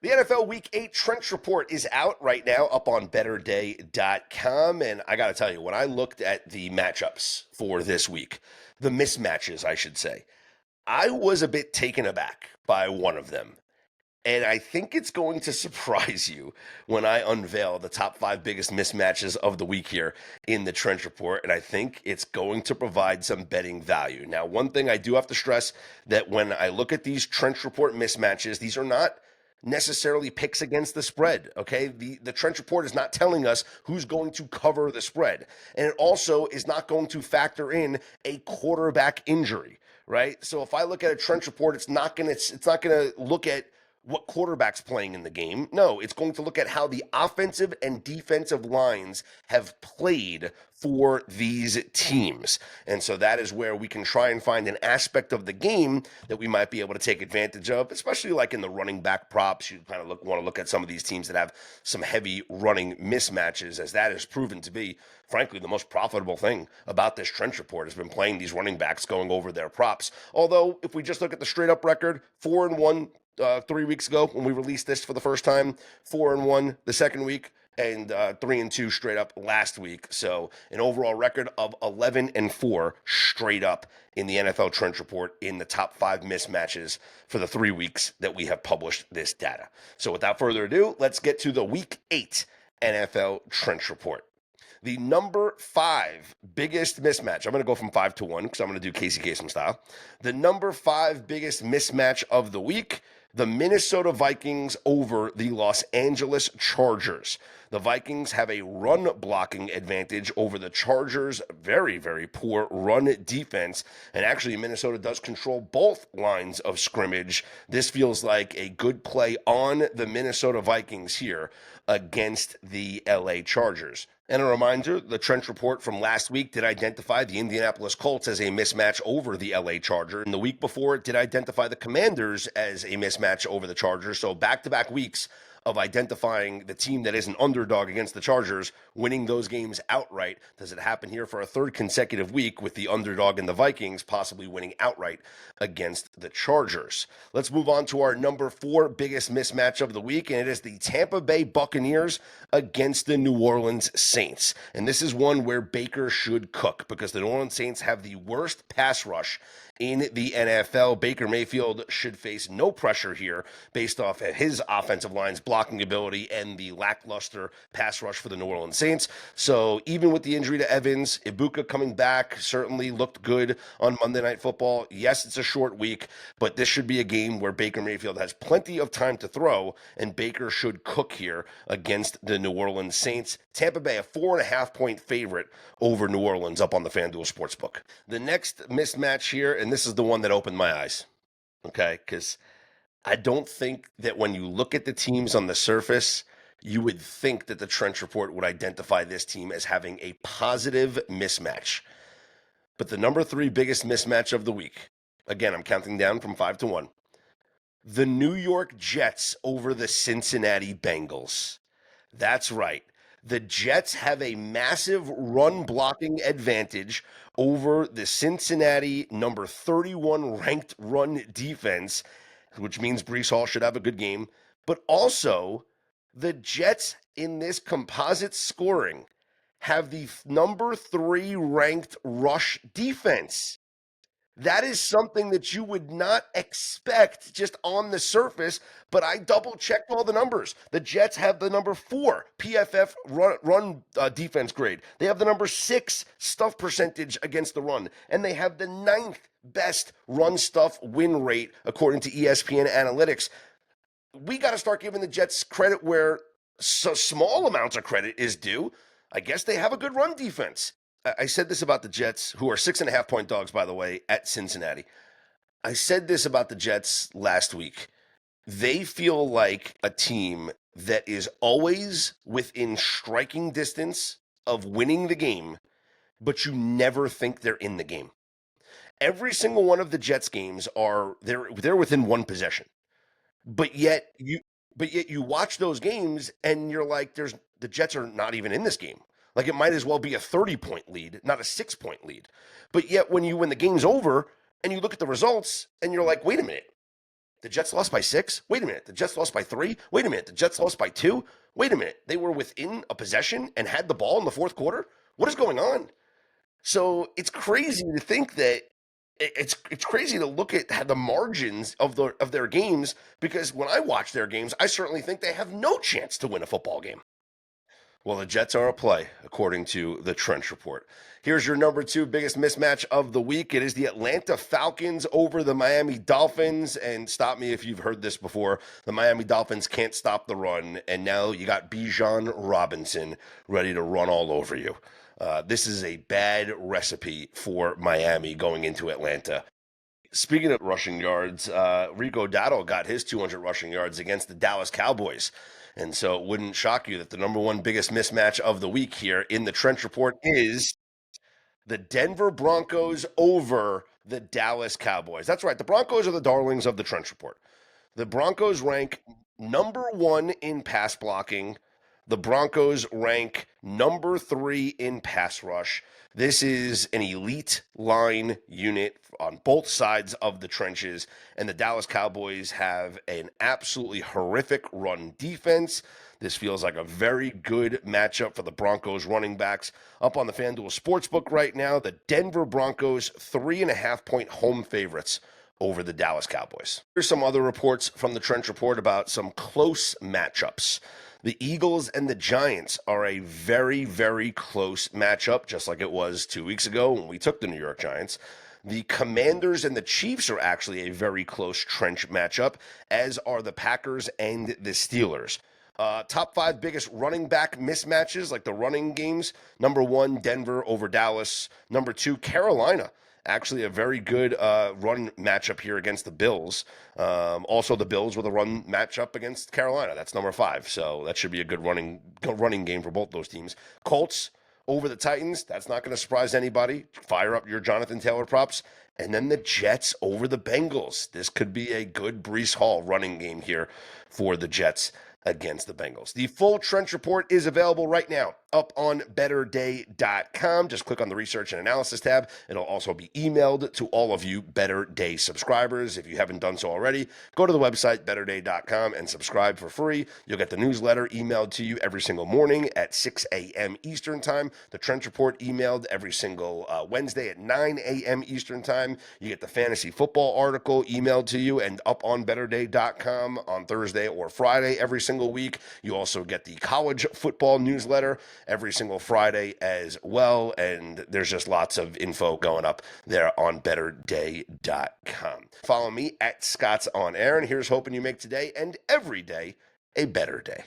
The NFL Week 8 Trench Report is out right now up on betterday.com. And I got to tell you, when I looked at the matchups for this week, the mismatches, I should say, I was a bit taken aback by one of them. And I think it's going to surprise you when I unveil the top five biggest mismatches of the week here in the Trench Report. And I think it's going to provide some betting value. Now, one thing I do have to stress that when I look at these Trench Report mismatches, these are not necessarily picks against the spread. Okay. The Trench Report is not telling us who's going to cover the spread. And it also is not going to factor in a quarterback injury. Right. So if I look at a Trench Report, it's not gonna look at what quarterback's playing in the game. No, it's going to look at how the offensive and defensive lines have played for these teams. And so that is where we can try and find an aspect of the game that we might be able to take advantage of, especially like in the running back props. You kind of want to look at some of these teams that have some heavy running mismatches, as that has proven to be, frankly, the most profitable thing about this Trench Report has been playing these running backs going over their props. Although, if we just look at the straight up record, 4-1 3 weeks ago when we released this for the first time, 4-1 the second week, and 3-2 straight up last week. So an overall record of 11-4 straight up in the NFL Trench Report in the top five mismatches for the 3 weeks that we have published this data. So without further ado, let's get to the Week 8 NFL Trench Report. The number five biggest mismatch. I'm going to go from 5-1 because I'm going to do Casey Kasem style. The number five biggest mismatch of the week: the Minnesota Vikings over the Los Angeles Chargers. The Vikings have a run blocking advantage over the Chargers' very, very poor run defense. And actually, Minnesota does control both lines of scrimmage. This feels like a good play on the Minnesota Vikings here against the LA Chargers. And a reminder, the Trench Report from last week did identify the Indianapolis Colts as a mismatch over the LA Chargers. And the week before, it did identify the Commanders as a mismatch over the Chargers. So back-to-back weeks of identifying the team that is an underdog against the Chargers, winning those games outright. Does it happen here for a third consecutive week with the underdog and the Vikings possibly winning outright against the Chargers? Let's move on to our number four biggest mismatch of the week, and it is the Tampa Bay Buccaneers against the New Orleans Saints. And this is one where Baker should cook because the New Orleans Saints have the worst pass rush in the NFL. Baker Mayfield should face no pressure here based off of his offensive line's blocking ability and the lackluster pass rush for the New Orleans Saints. So even with the injury to Evans, Ibuka coming back certainly looked good on Monday Night Football. Yes, it's a short week, but this should be a game where Baker Mayfield has plenty of time to throw, and Baker should cook here against the New Orleans Saints. Tampa Bay, a 4.5-point favorite over New Orleans up on the FanDuel Sportsbook. The next mismatch here, and this is the one that opened my eyes, okay? Because I don't think that when you look at the teams on the surface, you would think that the Trench Report would identify this team as having a positive mismatch. But the number three biggest mismatch of the week, again, I'm counting down from 5-1, the New York Jets over the Cincinnati Bengals. That's right. The Jets have a massive run blocking advantage over the Cincinnati number 31 ranked run defense, which means Breece Hall should have a good game. But also, the Jets in this composite scoring have the number 3 ranked rush defense. That is something that you would not expect just on the surface, but I double checked all the numbers. The Jets have the number 4 PFF run defense grade. They have the number 6 stuff percentage against the run, and they have the ninth best run stuff win rate according to ESPN Analytics. We got to start giving the Jets credit where so small amounts of credit is due. I guess they have a good run defense. I said this about the Jets, who are 6.5-point dogs, by the way, at Cincinnati. I said this about the Jets last week. They feel like a team that is always within striking distance of winning the game, but you never think they're in the game. Every single one of the Jets games they're within one possession. But yet you watch those games and you're like, the Jets are not even in this game. Like, it might as well be a 30-point lead, not a 6-point lead. But yet when the game's over and you look at the results and you're like, wait a minute, The Jets lost by 6? Wait a minute. The Jets lost by 3? Wait a minute. The Jets lost by 2? Wait a minute. They were within a possession and had the ball in the fourth quarter? What is going on? So it's crazy to think that it's crazy to look at the margins of their games because when I watch their games, I certainly think they have no chance to win a football game. Well, the Jets are a play, according to the Trench Report. Here's your number two biggest mismatch of the week. It is the Atlanta Falcons over the Miami Dolphins. And stop me if you've heard this before. The Miami Dolphins can't stop the run. And now you got Bijan Robinson ready to run all over you. This is a bad recipe for Miami going into Atlanta. Speaking of rushing yards, Rico Dowdle got his 200 rushing yards against the Dallas Cowboys. And so it wouldn't shock you that the number one biggest mismatch of the week here in the Trench Report is the Denver Broncos over the Dallas Cowboys. That's right. The Broncos are the darlings of the Trench Report. The Broncos rank number one in pass blocking. The Broncos rank number three in pass rush. This is an elite line unit on both sides of the trenches, and the Dallas Cowboys have an absolutely horrific run defense. This feels like a very good matchup for the Broncos running backs. Up on the FanDuel Sportsbook right now, the Denver Broncos 3.5 point home favorites over the Dallas Cowboys. Here's some other reports from the Trench Report about some close matchups. The Eagles and the Giants are a very, very close matchup, just like it was 2 weeks ago when we took the New York Giants. The Commanders and the Chiefs are actually a very close trench matchup, as are the Packers and the Steelers. Top five biggest running back mismatches, like the running games. Number one, Denver over Dallas. Number two, Carolina. Actually, a very good run matchup here against the Bills. Also, the Bills with a run matchup against Carolina. That's number five. So that should be a good running game for both those teams. Colts over the Titans. That's not going to surprise anybody. Fire up your Jonathan Taylor props. And then the Jets over the Bengals. This could be a good Breece Hall running game here for the Jets against the Bengals. The full Trench Report is available right now up on betterday.com. Just click on the research and analysis tab. It'll also be emailed to all of you Better Day subscribers. If you haven't done so already, go to the website betterday.com and subscribe for free. You'll get the newsletter emailed to you every single morning at 6 a.m. Eastern Time. The Trench Report emailed every single Wednesday at 9 a.m. Eastern Time. You get the fantasy football article emailed to you and up on betterday.com on Thursday or Friday every single week. You also get the college football newsletter every single Friday as well. And there's just lots of info going up there on betterday.com. Follow me at Scott's On Air. And here's hoping you make today and every day a better day.